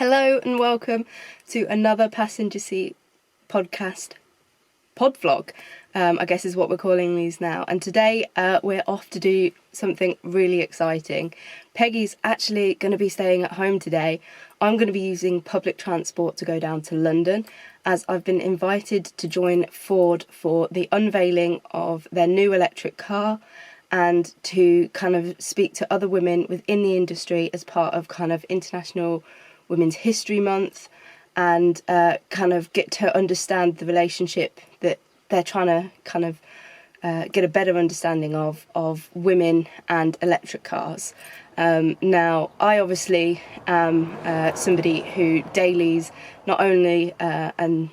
Hello and welcome to another passenger seat podcast, PodVlog, I guess is what we're calling these now. And today we're off to do something really exciting. Peggy's actually going to be staying at home today. I'm going to be using public transport to go down to London, as I've been invited to join Ford for the unveiling of their new electric car, and to kind of speak to other women within the industry as part of kind of International Women's History Month, and kind of get to understand the relationship that they're trying to kind of get a better understanding of women and electric cars. Now, I obviously am somebody who dailies not only an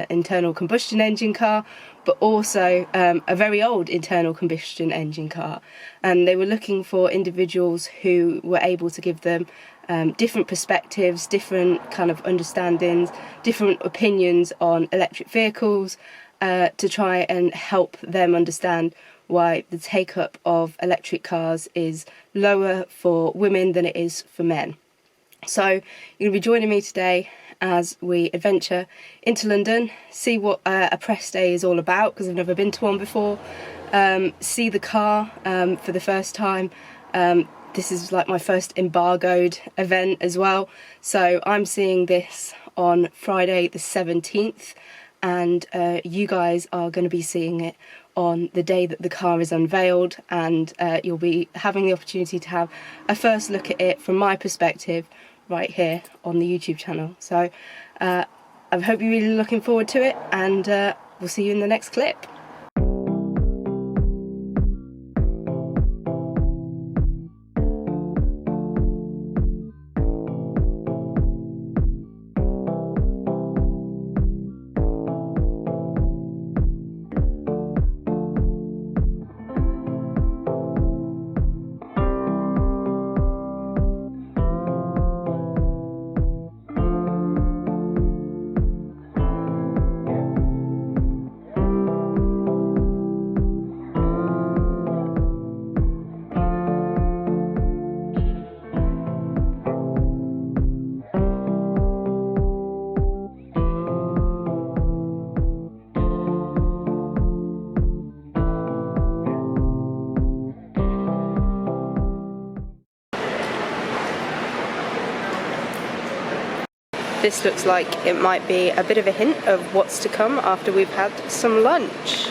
internal combustion engine car, but also a very old internal combustion engine car. And they were looking for individuals who were able to give them different perspectives, different kind of understandings, different opinions on electric vehicles, to try and help them understand why the take-up of electric cars is lower for women than it is for men. So you're going to be joining me today as we adventure into London, see what a press day is all about, because I've never been to one before, see the car for the first time. This is like my first embargoed event as well, so I'm seeing this on Friday the 17th, and you guys are going to be seeing it on the day that the car is unveiled, and you'll be having the opportunity to have a first look at it from my perspective right here on the YouTube channel. So I hope you're really looking forward to it, and we'll see you in the next clip. This looks like it might be a bit of a hint of what's to come after we've had some lunch.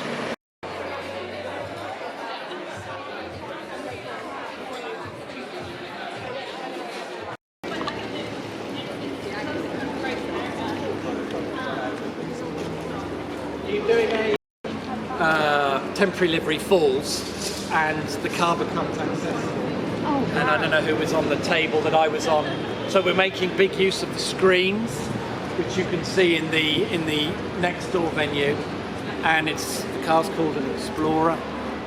You're doing a temporary livery falls and the car becomes accessible. Oh, and I don't know who was on the table that I was on. So we're making big use of the screens, which you can see in the next door venue, and the car's called an Explorer,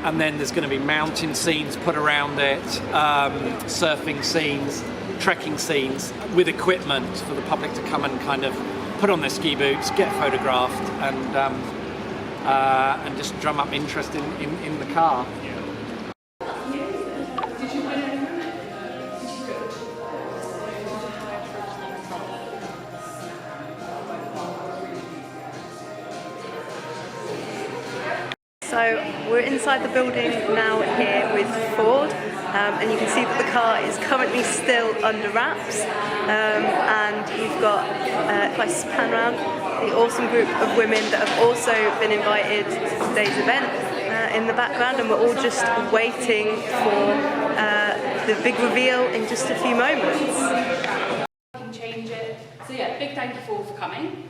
and then there's going to be mountain scenes put around it, surfing scenes, trekking scenes, with equipment for the public to come and kind of put on their ski boots, get photographed, and just drum up interest in the car. So we're inside the building now here with Ford, and you can see that the car is currently still under wraps, and you've got, if I pan around, the awesome group of women that have also been invited to today's event in the background, and we're all just waiting for the big reveal in just a few moments. Change it. So yeah, big thank you all for coming.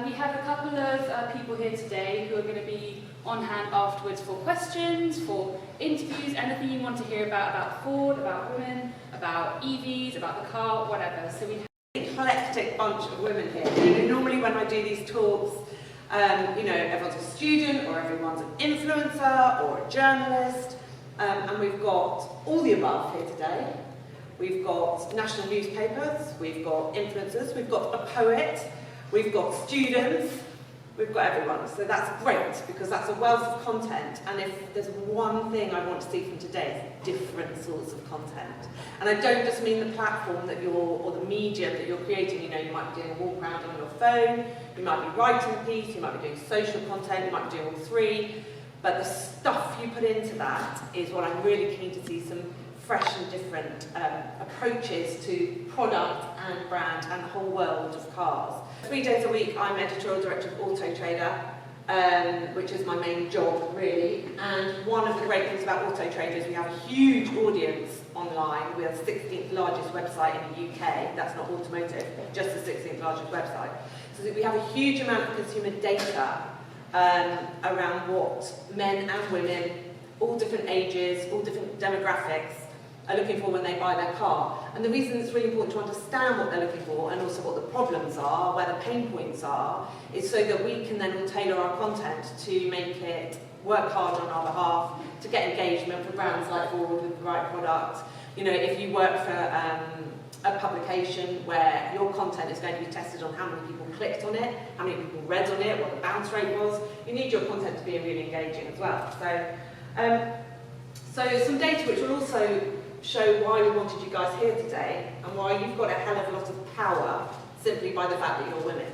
We have a couple of people here today who are going to be on hand afterwards for questions, for interviews, anything you want to hear about Ford, about women, about EVs, about the car, whatever. So we have an eclectic bunch of women here. You know, normally when I do these talks, you know, everyone's a student or everyone's an influencer or a journalist, and we've got all the above here today. We've got national newspapers, we've got influencers, we've got a poet, we've got students, we've got everyone. So that's great, because that's a wealth of content, and if there's one thing I want to see from today, it's different sorts of content. And I don't just mean the platform that you're, or the medium that you're creating. You know, you might be doing a walk around on your phone, you might be writing a piece, you might be doing social content, you might be doing all three, but the stuff you put into that is what I'm really keen to see, some fresh and different approaches to product and brand and the whole world of cars. 3 days a week I'm editorial director of Autotrader, which is my main job really, and one of the great things about Autotrader is we have a huge audience online. We're the 16th largest website in the UK, that's not Automotive, just the 16th largest website. So that we have a huge amount of consumer data around what men and women, all different ages, all different demographics, are looking for when they buy their car. And the reason it's really important to understand what they're looking for and also what the problems are, where the pain points are, is so that we can then all tailor our content to make it work hard on our behalf, to get engagement for brands like Ford with the right product. You know, if you work for a publication where your content is going to be tested on how many people clicked on it, how many people read on it, what the bounce rate was, you need your content to be really engaging as well. So some data which will also show why we wanted you guys here today and why you've got a hell of a lot of power simply by the fact that you're women.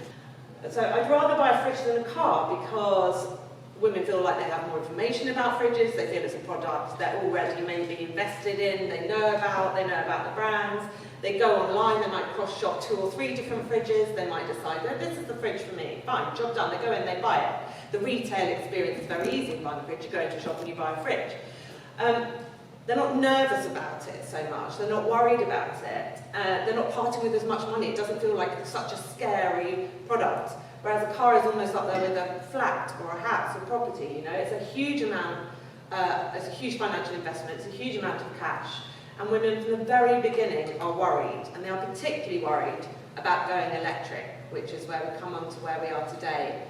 So I'd rather buy a fridge than a car, because women feel like they have more information about fridges, they feel it's a product they're already maybe invested in, they know about the brands, they go online, they might cross-shop 2 or 3 different fridges, they might decide, oh, this is the fridge for me, fine, job done, they go in, they buy it. The retail experience is very easy, buying a fridge, you go into a shop and you buy a fridge. They're not nervous about it so much, they're not worried about it, they're not parting with as much money, it doesn't feel like it's such a scary product. Whereas a car is almost up there with a flat or a house or property, you know, it's a huge amount, it's a huge financial investment, it's a huge amount of cash. And women from the very beginning are worried, and they are particularly worried about going electric, which is where we come on to where we are today.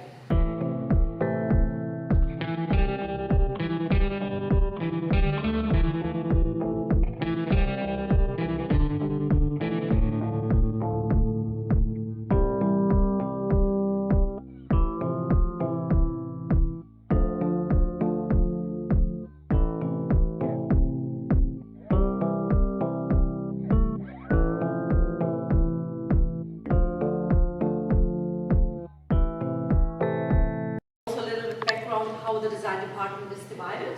How the design department is divided.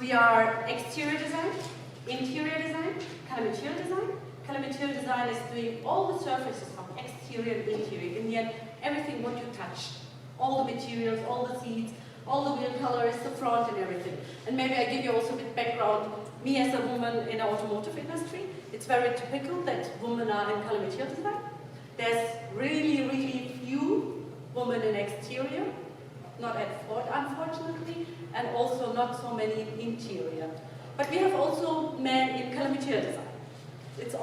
We are exterior design, interior design, color material design. Color material design is doing all the surfaces of exterior and interior. In the end, everything what you touch. All the materials, all the seats, all the wheel colors, the front and everything. And maybe I give you also a bit background. Me as a woman in the automotive industry, it's very typical that women are in color material design. There's really, really few women in exterior. Not at Ford, unfortunately, and also not so many in interior. But we have also men in color material design. It's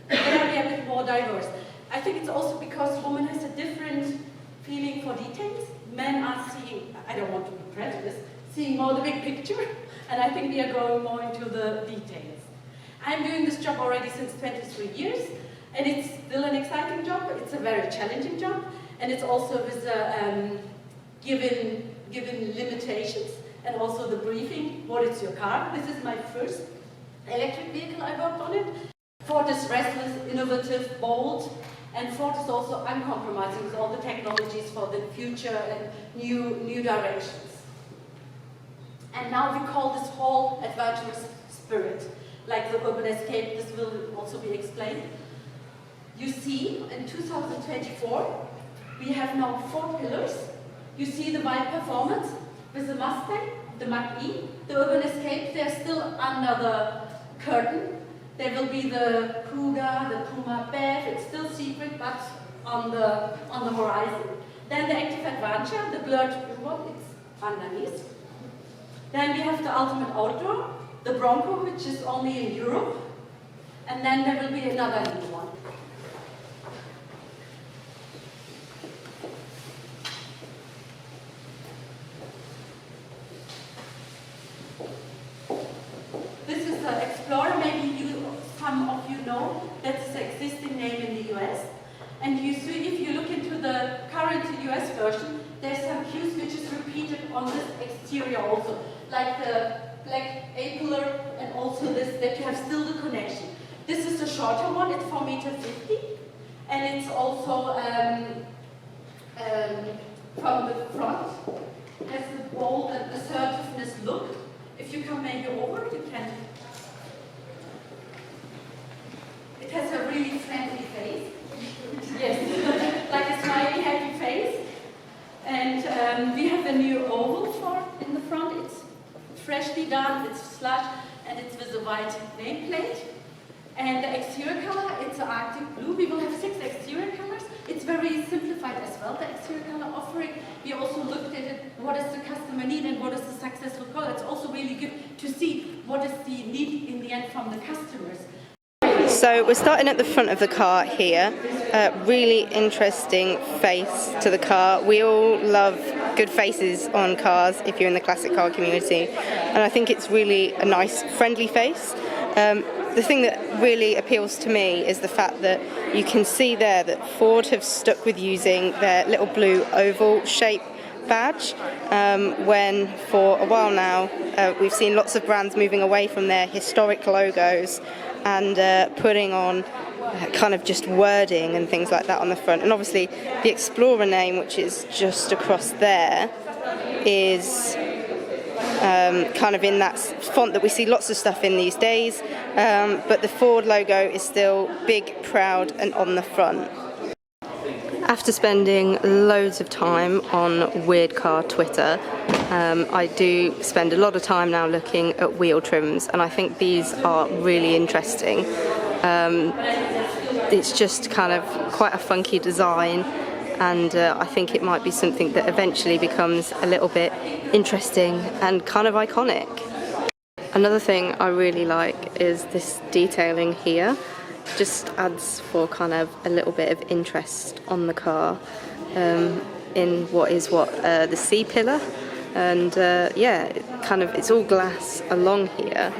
very a bit more diverse. I think it's also because women has a different feeling for details. Men are seeing, I don't want to be prejudiced, seeing more the big picture, and I think we are going more into the details. I'm doing this job already since 23 years, and it's still an exciting job. It's a very challenging job, and it's also with given limitations, and also the briefing, what is your car? This is my first electric vehicle, I worked on it. Ford is restless, innovative, bold, and Ford is also uncompromising with all the technologies for the future and new directions. And now we call this whole adventurous spirit, like the urban escape, this will also be explained. You see, in 2024, we have now 4 pillars. You see the wide performance with the Mustang, the Mach-E, the urban escape, they're still under the curtain. There will be the Kuga, the Puma BEV, it's still secret, but on the horizon. Then the active adventure, the blurred ribbon, it's underneath. Then we have the ultimate outdoor, the Bronco, which is only in Europe. And then there will be another new one. Explorer, maybe some of you know, that's the existing name in the US. And you see, if you look into the current US version, there's some cues which is repeated on this exterior also, like the black A-pillar and also this, that you have still the connection. This is the shorter one, it's 4.50 meters, and it's also from the front, has the bold and assertiveness look. If you come maybe over, you can. It has a really friendly face. Yes, like a smiley, happy face. And we have a new oval in the front. It's freshly done, it's slush, and it's with a white nameplate. And the exterior color, it's an Arctic blue. We will have 6 exterior colors. It's very simplified as well, the exterior color offering. We also looked at it, what is the customer need and what is the successful color. It's also really good to see what is the need in the end from the customers. So we're starting at the front of the car here. Really interesting face to the car. We all love good faces on cars if you're in the classic car community, and I think it's really a nice, friendly face. The thing that really appeals to me is the fact that you can see there that Ford have stuck with using their little blue oval shape badge, when for a while now we've seen lots of brands moving away from their historic logos and putting on kind of just wording and things like that on the front. And obviously the Explorer name, which is just across there, is kind of in that font that we see lots of stuff in these days, but the Ford logo is still big, proud and on the front. After spending loads of time on Weird Car Twitter, I do spend a lot of time now looking at wheel trims, and I think these are really interesting. It's just kind of quite a funky design, and I think it might be something that eventually becomes a little bit interesting and kind of iconic. Another thing I really like is this detailing here. Just adds for kind of a little bit of interest on the car, in the C pillar, and yeah, it's all glass along here,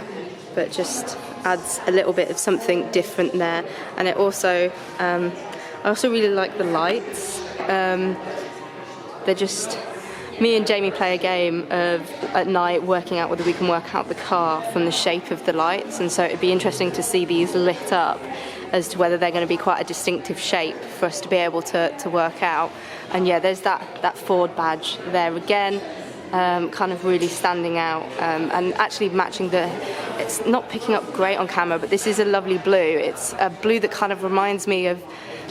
but just adds a little bit of something different there. And it also, I also really like the lights. They're just, me and Jamie play a game of at night working out whether we can work out the car from the shape of the lights, and so it'd be interesting to see these lit up as to whether they're going to be quite a distinctive shape for us to be able to work out. And yeah, there's that Ford badge there again, kind of really standing out, and actually matching it's not picking up great on camera, but this is a lovely blue. It's a blue that kind of reminds me of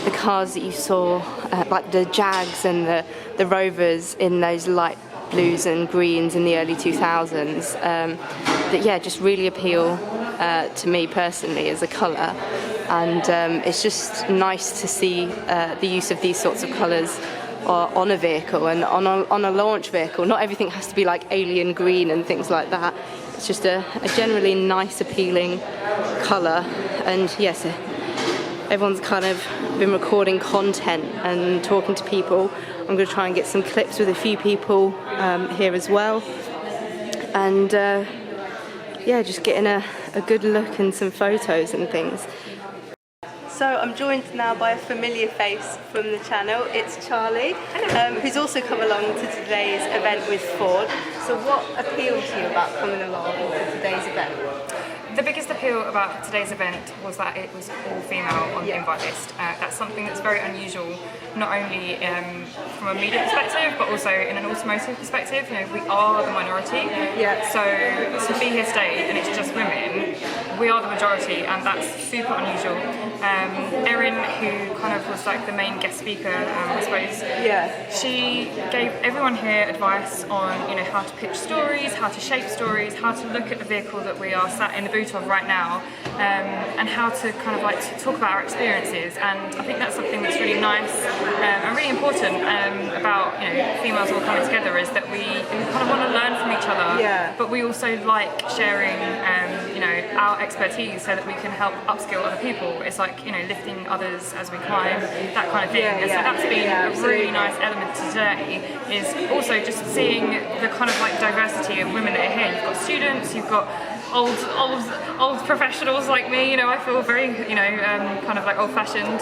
the cars that you saw, like the Jags and the Rovers in those light blues and greens in the early 2000s, that yeah, just really appeal to me personally as a colour. And it's just nice to see the use of these sorts of colours on a vehicle and on a launch vehicle. Not everything has to be like alien green and things like that. It's just a generally nice, appealing colour. And yes, everyone's kind of been recording content and talking to people. I'm going to try and get some clips with a few people here as well. And yeah, just getting a good look and some photos and things. So I'm joined now by a familiar face from the channel. It's Charlie, who's also come along to today's event with Ford. So what appealed to you about coming along to today's event? The biggest appeal about today's event was that it was all female on the invite list. That's something that's very unusual, not only from a media perspective, but also in an automotive perspective. You know, we are the minority, so to be here today and it's just women, we are the majority, and that's super unusual. Erin, who kind of was like the main guest speaker, I suppose, she gave everyone here advice on, you know, how to pitch stories, how to shape stories, how to look at the vehicle that we are sat in the boot of right now, and how to kind of like talk about our experiences. And I think that's something that's really nice and really important about, you know, females all coming together, is that we kind of want to learn from each other, but we also like sharing, you know, our expertise so that we can help upskill other people. It's like, you know, lifting others as we climb, that kind of thing. And so that's been a really nice element today, is also just seeing the kind of like diversity of women that are here. You've got students, you've got old professionals like me, you know, I feel very, you know, kind of like old-fashioned,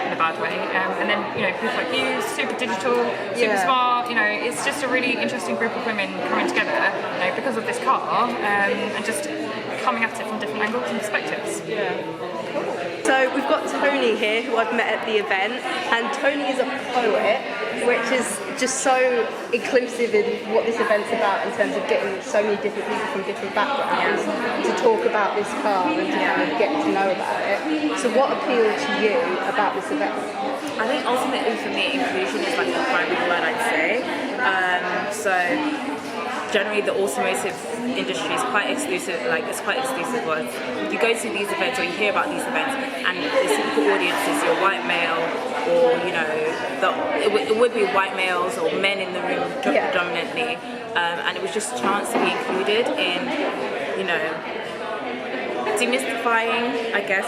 in a bad way. And then, you know, people like you, super digital, super smart. You know, it's just a really interesting group of women coming together, you know, because of this car, and just coming at it from different angles and perspectives. So we've got Tony here, who I've met at the event, and Tony is a poet, which is just so inclusive in what this event's about in terms of getting so many different people from different backgrounds to talk about this car and to kind of get to know about it. So what appealed to you about this event? I think ultimately for me, inclusion is like the primary word I'd say. So generally the automotive industry is quite exclusive, like it's quite exclusive words. You go to these events or you hear about these events and the typical audience is your white male, or you know, it would be white males or men in the room predominantly, and it was just a chance to be included in, you know, demystifying, I guess,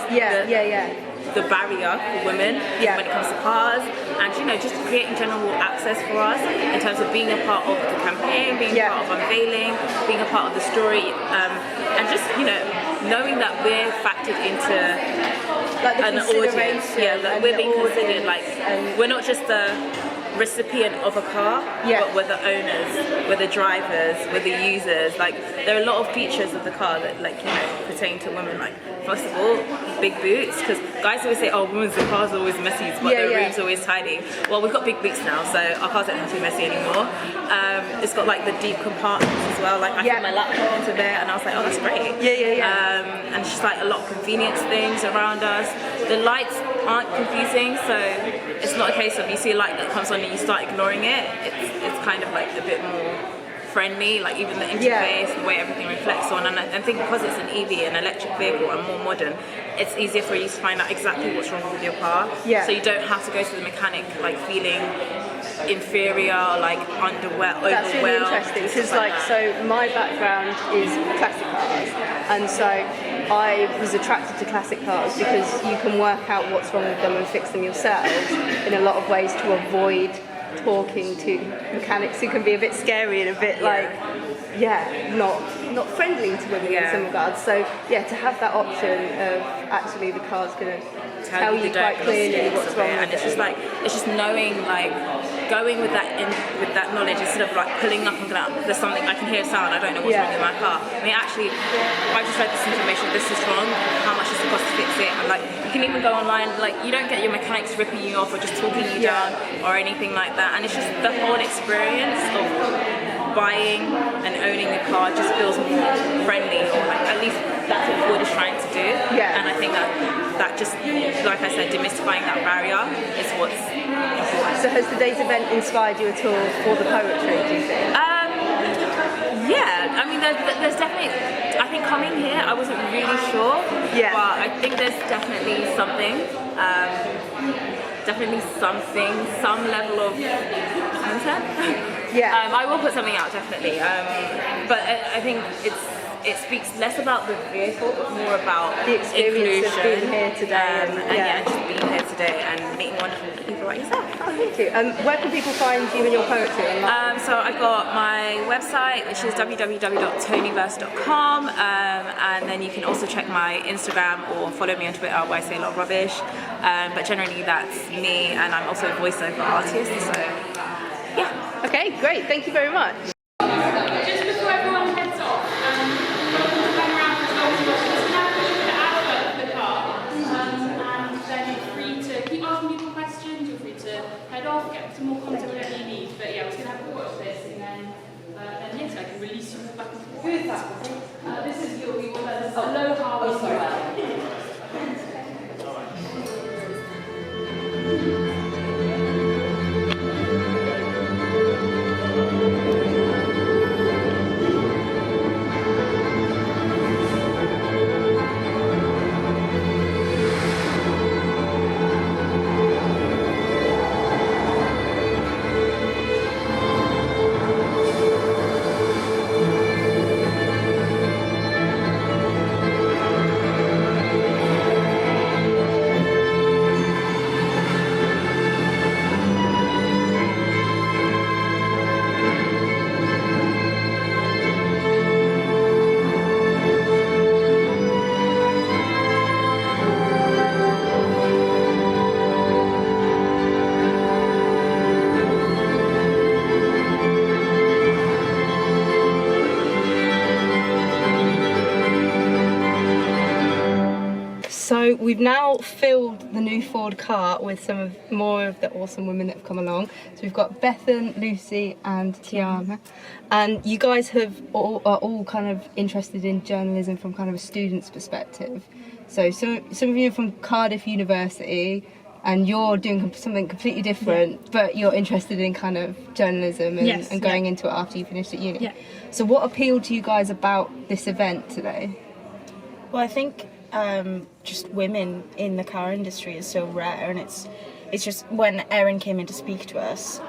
the barrier for women when it comes to cars, and you know, just creating general access for us in terms of being a part of the campaign, being a part of unveiling, being a part of the story, and just, you know, knowing that we're factored into like an audience, that we're being considered, like we're not just the recipient of a car, but we're the owners, we're the drivers, we're the users. Like there are a lot of features of the car that, like, you know, pertain to women. Like first of all, big boots, because guys always say, oh, women's cars are always messy, but their room's always tidy. Well, we've got big boots now, so our cars don't have to be messy anymore. It's got like the deep compartments as well. Like I put my laptop into there, and I was like, oh, that's great. And it's just like a lot of convenience things around us. The lights aren't confusing, so it's not a case of you see a light that comes on and you start ignoring it. It's kind of like a bit more friendly, like even the interface, the way everything reflects on, and I think because it's an EV, an electric vehicle, and more modern, it's easier for you to find out exactly what's wrong with your car. So you don't have to go to the mechanic like feeling inferior, like underwhelmed. That's really interesting, because like so my background is classic cars, and so I was attracted to classic cars because you can work out what's wrong with them and fix them yourselves in a lot of ways to avoid talking to mechanics who can be a bit scary and a bit like not friendly to women in some regards. So to have that option of actually the car's going to tell you quite clearly what's wrong with it, and it's just like, it's just knowing, like going with that knowledge instead of like pulling up and going, there's something, I can hear a sound, I don't know what's wrong with my car. I mean, actually, I just read this information, this is wrong, how much does it cost to fix it? And like, you can even go online, like you don't get your mechanics ripping you off or just talking you down or anything like that. And it's just the whole experience of buying and owning a car just feels more friendly, or like at least that's what Ford is trying to do. And I think that just, like I said, demystifying that barrier is what's important. So has today's event inspired you at all for the poetry, do you think? I mean, there's definitely, I think coming here I wasn't really sure, but I think there's definitely something, some level of content. I will put something out, definitely, but I think it speaks less about the vehicle but more about the experience inclusion, of being here today, and just being here today and meeting wonderful people like yourself. Oh, thank you. Where can people find you and your poetry online? So I've got my website, which is www.tonyverse.com, and then you can also check my Instagram or follow me on Twitter where I say a lot of rubbish, but generally that's me, and I'm also a voiceover artist, so yeah. Okay, great, thank you very much. Just before everyone heads off, hang around for as long as you want. Just have a look at the car, and then you're free to keep asking people questions, you're free to head off, get some more content, whatever you need. But yeah, we're going to have a watch this, and then yes, I can release you all back and forth. Who is that? This is your Aloha. Oh, sorry. we've now filled the new Ford car with more of the awesome women that have come along. So we've got Bethan, Lucy, and Tiana, and you guys are all kind of interested in journalism from kind of a student's perspective. So some of you are from Cardiff University, and you're doing something completely different, but you're interested in kind of journalism and going into it after you finished at uni. Yeah. So what appealed to you guys about this event today? Well, I think just women in the car industry is so rare, and it's just when Erin came in to speak to us,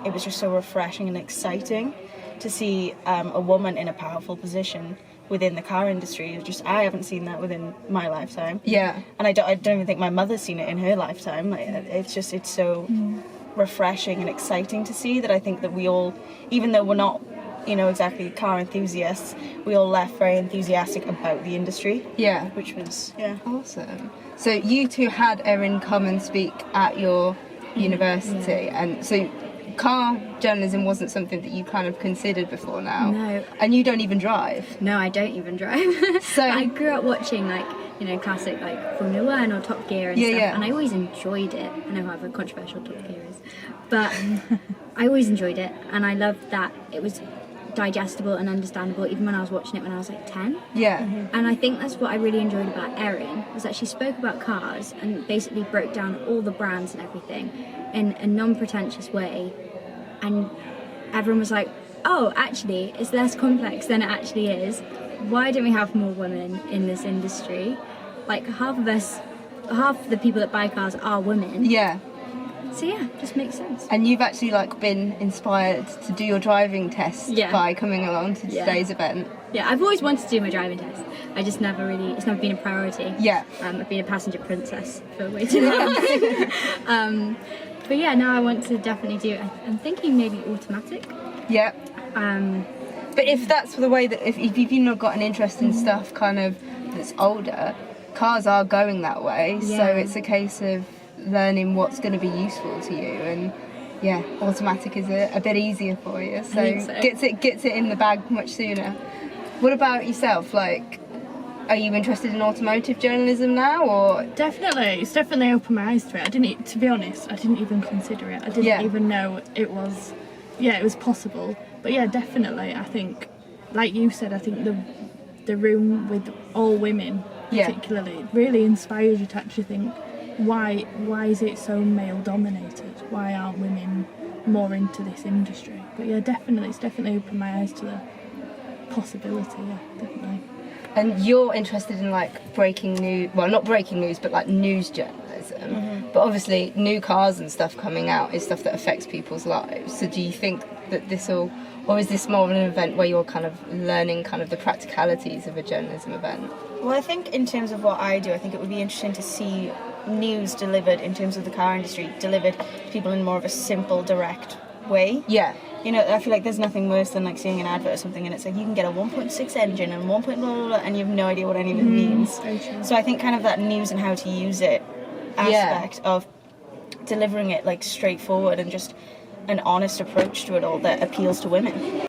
it was just so refreshing and exciting to see a woman in a powerful position within the car industry. I haven't seen that within my lifetime. Yeah. And I don't even think my mother's seen it in her lifetime. Like, it's so refreshing and exciting to see that. I think that we all, even though we're not, exactly car enthusiasts, we all left very enthusiastic about the industry. Yeah. Which was, Awesome. So you two had Erin come and speak at your university, and so car journalism wasn't something that you kind of considered before now. No. And you don't even drive. No, I don't even drive. So I grew up watching classic Formula One or Top Gear and stuff, and I always enjoyed it. I know how controversial Top Gear is, but I always enjoyed it, and I loved that it was digestible and understandable even when I was watching it when I was 10. Yeah. And I think that's what I really enjoyed about Erin, was that she spoke about cars and basically broke down all the brands and everything in a non-pretentious way, and everyone was like, oh, actually it's less complex than it actually is. Why don't we have more women in this industry? Like half the people that buy cars are women. Yeah. So yeah, just makes sense. And you've actually been inspired to do your driving test by coming along to today's event. Yeah, I've always wanted to do my driving test. I just it's never been a priority. Yeah. I've been a passenger princess for way too long. But yeah, now I want to definitely do it. I'm thinking maybe automatic. Yeah. But if that's the way that if you've not got an interest in stuff kind of that's older, cars are going that way. Yeah. So it's a case of learning what's going to be useful to you, and automatic is a bit easier for you. So, gets it in the bag much sooner. What about yourself? Are you interested in automotive journalism now, or? Definitely, it's definitely opened my eyes to it. To be honest, I didn't even consider it. I didn't even know it was possible. But yeah, definitely, I think, like you said, I think the room with all women, particularly, really inspires you to actually think, why is it so male dominated? Why aren't women more into this industry? But yeah, definitely, it's definitely opened my eyes to the possibility. Yeah, definitely. And you're interested in breaking news, well, not breaking news, but news journalism. But obviously new cars and stuff coming out is stuff that affects people's lives. So do you think that or is this more of an event where you're kind of learning kind of the practicalities of a journalism event? Well, I think in terms of what I do, I think it would be interesting to see news delivered in terms of the car industry, delivered to people in more of a simple, direct way. Yeah. I feel like there's nothing worse than seeing an advert or something and it's you can get a 1.6 engine and 1. Blah, blah, blah, and you have no idea what any of it means. So I think kind of that news and how to use it aspect of delivering it straightforward and just an honest approach to it all that appeals to women.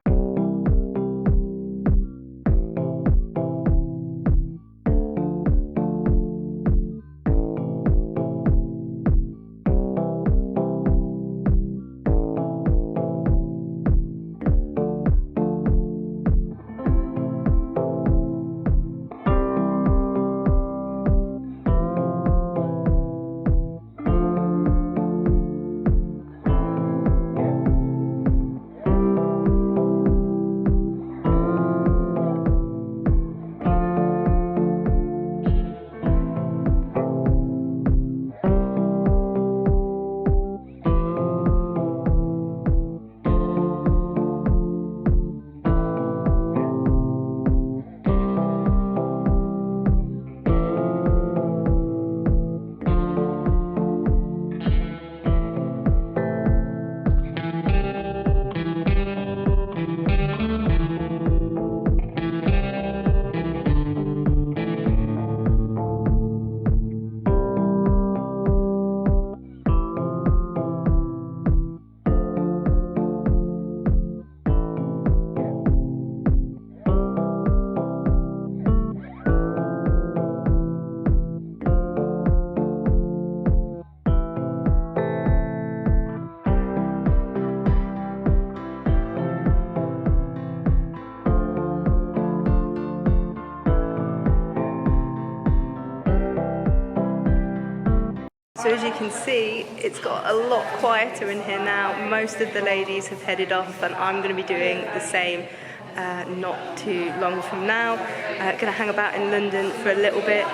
So as you can see, it's got a lot quieter in here now. Most of the ladies have headed off and I'm going to be doing the same not too long from now. Going to hang about in London for a little bit,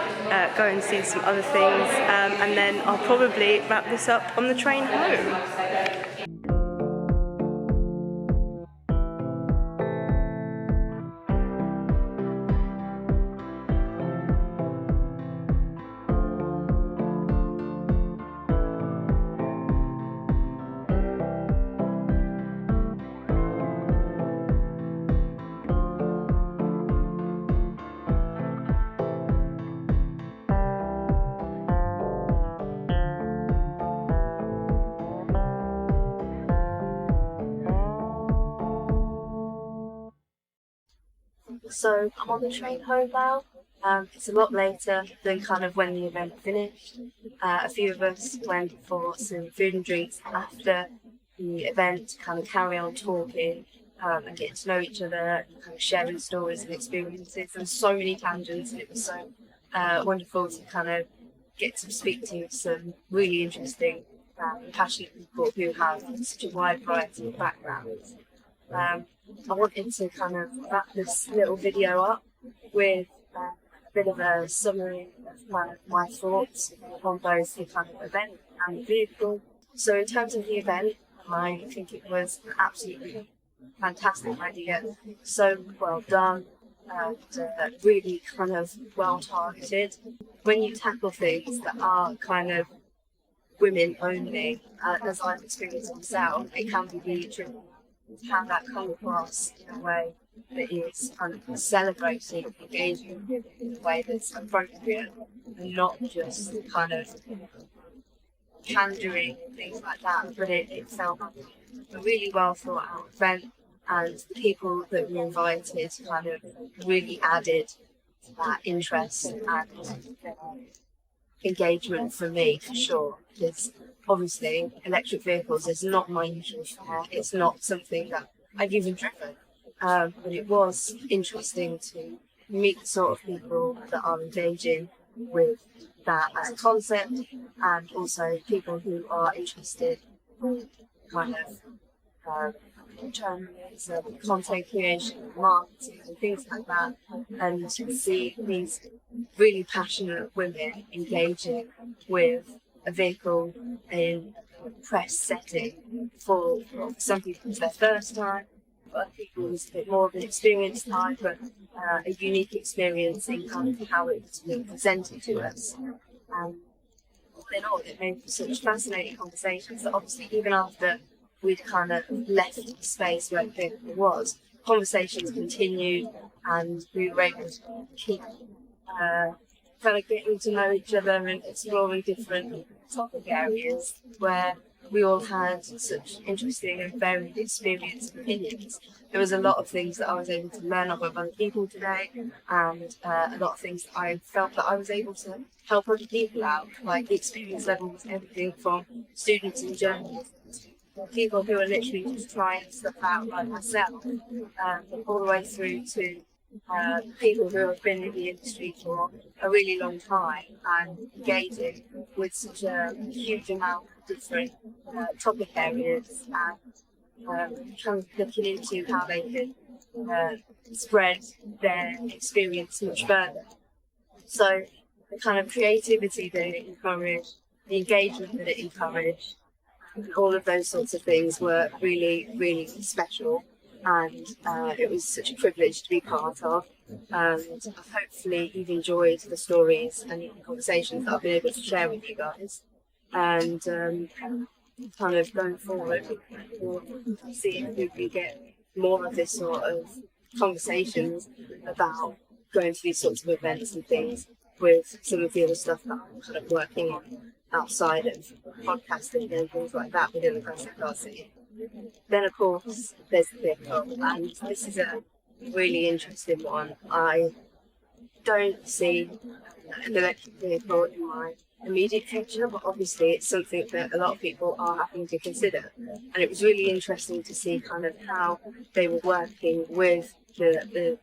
go and see some other things, and then I'll probably wrap this up on the train home. So I'm on the train home now. It's a lot later than kind of when the event finished. A few of us went for some food and drinks after the event to kind of carry on talking and getting to know each other and kind of sharing stories and experiences. There were so many tangents and it was so wonderful to kind of get to speak to some really interesting and passionate people who have such a wide variety of backgrounds. I wanted to kind of wrap this little video up with a bit of a summary of my thoughts on both the kind of event and the vehicle. So in terms of the event, I think it was an absolutely fantastic idea, so well done and really kind of well targeted. When you tackle things that are kind of women only, as I've experienced myself, it can be really tricky to have that come across in a way that is kind of celebrating, engaging in a way that's appropriate and not just kind of pandering and things like that, but it felt like a really well thought out event, and the people that were invited kind of really added to that interest and engagement for me, for sure, because obviously electric vehicles is not my usual fare. It's not something that I've even driven, but it was interesting to meet the sort of people that are engaging with that as a concept, and also people who are interested in kind of journalism, content creation, marketing and things like that, and to see these really passionate women engaging with a vehicle in a press setting for some people it's their first time, for other people it's a bit more of an experienced time, but a unique experience in kind of how it's been presented to us. All in all, it made for such fascinating conversations that obviously even after we'd kind of left the space where the vehicle was, conversations continued and we were able to keep kind of getting to know each other and exploring different topic areas where we all had such interesting and varied experience and opinions. There was a lot of things that I was able to learn off of other people today, and a lot of things that I felt that I was able to help other people out. Like the experience level was everything from students and journalists to people who are literally just trying stuff out like myself, all the way through to people who have been in the industry for a really long time and engaging with such a huge amount of different topic areas, and kind of looking into how they can spread their experience much further. So the kind of creativity that it encouraged, the engagement that it encouraged, all of those sorts of things were really, really special. And it was such a privilege to be part of, and hopefully you've enjoyed the stories and the conversations that I've been able to share with you guys, and kind of going forward we'll see if we can get more of this sort of conversations about going to these sorts of events and things with some of the other stuff that I'm kind of working on outside of podcasting and things like that within the classic car scene. Then of course there's the vehicle, and this is a really interesting one. I don't see an electric vehicle in my immediate future, but obviously it's something that a lot of people are having to consider, and it was really interesting to see kind of how they were working with the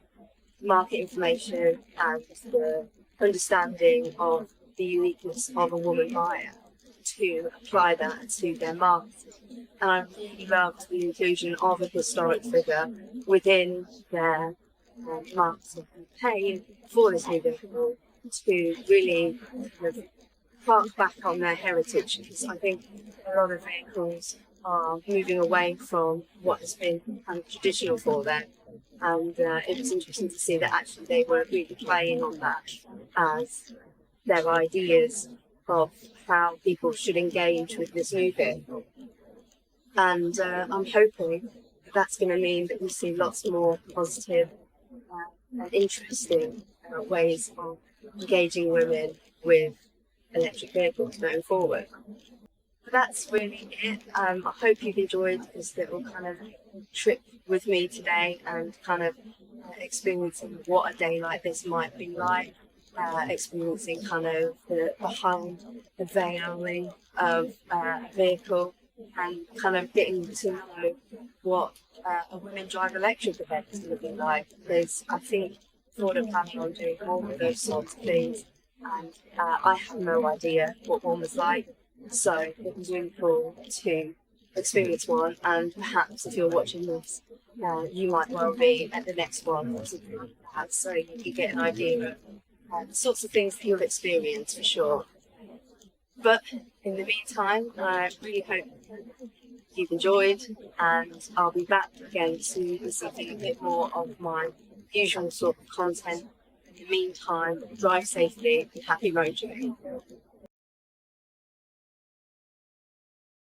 market information and the understanding of the uniqueness of a woman buyer. to apply that to their marketing. And I really loved the inclusion of a historic figure within their marketing campaign for this new vehicle to really kind of hark back on their heritage, because I think a lot of vehicles are moving away from what has been kind of traditional for them. And it was interesting to see that actually they were really playing on that as their ideas of how people should engage with this new vehicle. And I'm hoping that's going to mean that we see lots more positive and interesting ways of engaging women with electric vehicles going forward. But that's really it. I hope you've enjoyed this little kind of trip with me today and kind of experiencing what a day like this might be like, experiencing kind of the behind the veiling of a vehicle and kind of getting to know what a women drive electric event is going to be like, because I think Ford are planning on doing more of those sorts of things, and I have no idea what one was like, so it was really cool to experience one. And perhaps if you're watching this, you might well be at the next one or something like that, so you can get an idea of the sorts of things that you'll experience for sure. But in the meantime, I really hope you've enjoyed, and I'll be back again soon with something a bit more of my usual sort of content. In the meantime, drive safely and happy motoring.